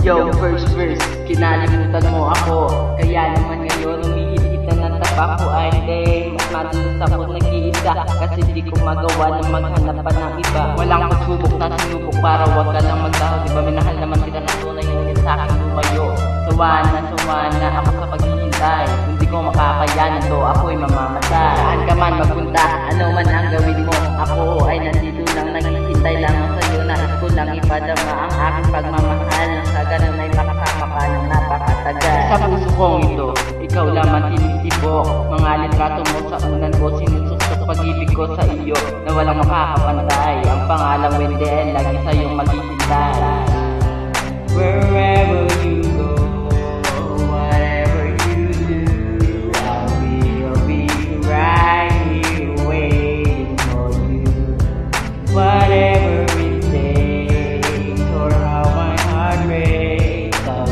Yo, first verse, kinalimutan mo ako. Kaya naman ngayon umihit kita ng taba ko. Ay hindi, mas madulas ako nag-iisa. Kasi di ko magawa na maghanap pa ng iba. Walang pagsubok na sinubok para wag ka lang magtaho. Diba minahal naman kita ng tunay, ngunit sa'kin lumayo. Sawa na ako sa paghihintay. Hindi ko makakayanan to, ako'y mamamatay. Saan ka man magpunta, ano man ang gawin mo, ako ay nandito lang, naghihintay lang sa'yo. Nais ko lang ipadama ang aking pagmamahal. Sa ganun ay makasama ka ng napakatagal. Sa puso kong ito, ikaw lamang tinitibok. Mga litrato mo sa unan ko, sinusuksok pag-ibig ko sa iyo na walang makakapantay. Ang pangalang Wendell, lagi sa'yong maghihintay. Wherever you go, whatever you do, I'll be right here waiting for you. Whatever it takes or how my heart races, I'll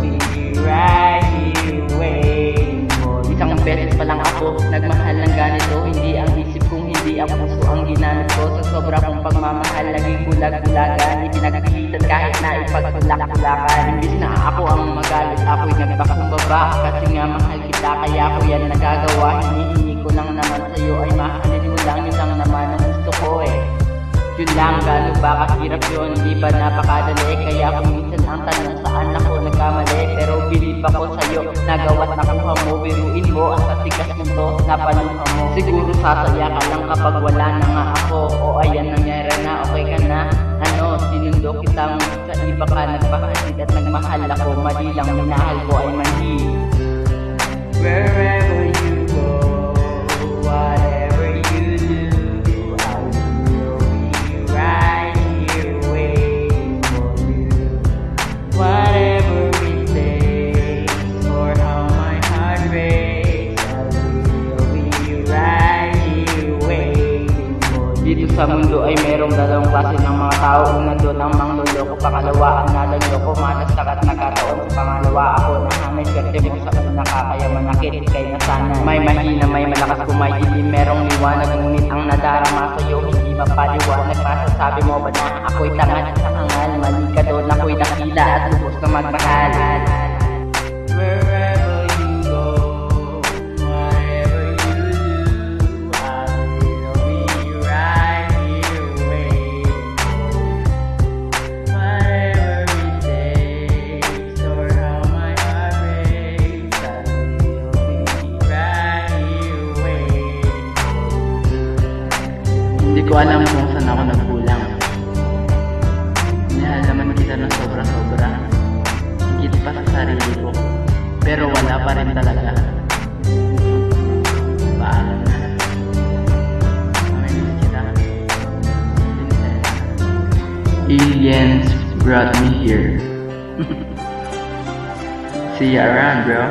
be right here waiting for you. Isang beses pa lang ako nagmahal ng ganito. Hindi ang isip kong hindi ang puso ang ginamit ko. Sa sobra kong pagmamahal, laging bulag-bulagan. Ipinagpitan kahit na ipagtulak-tulakan. Imbis na ako ang magalit, ako'y nagpakumbaba. Kasi nga mahal kita, kaya ako yan nagagawa. Hinihingi ko lang naman sa'yo ay mahalin mo lang. Yun lang naman ang gusto ko eh. Yun lang, gano'n ba kahirap yun? Di ba napakadali? Kaya kung minsan ang tanong saan ako nagkamali. Pero bilib ako sa'yo, nagawa't nakuha mo. Biruin mo, ang katigas mo to, napaluha mo. Siguro sasaya ka lang kapag wala na nga ako. O ayan, nangyari na, okay ka na. Ano, sinundo kitang sa iba ka nagpahasid at nagmahal ako. Mali lang, minahal ko ay mali. Wherever you go, whatever you do, I will be right here waiting for you. Whatever it takes or how my heart races, I will be right here waiting for you. Dito sa mundo ay merong dalawang klase ng mga tao. Unang doon ang mangloloko, pangalawa ang naloloko. Malasak at nagkataon sa pangalawa ako na may swerte mo sa una ka, kaya manakit kay na sana. May mahina, may malakas kung may ilim, merong liwanag. Ngunit ang nadarama sa'yo hindi mapaliwanag. Masasabi mo ba na ako'y tanga at sangangal? Mali ka doon, ako'y dakila at lubos na magmahal. Wherever you go, whatever you do, I will be right here waiting for you. Whatever it takes or how my heart races, I will be right here waiting for you. Hindi ko alam kung saan ako nagkulang. Minahal naman kita ng sobra-sobra, higit pa sa sarili ko, pero wala pa rin talaga. Paalam na. Mamimiss kita. Aliens brought me here. See you around, bro.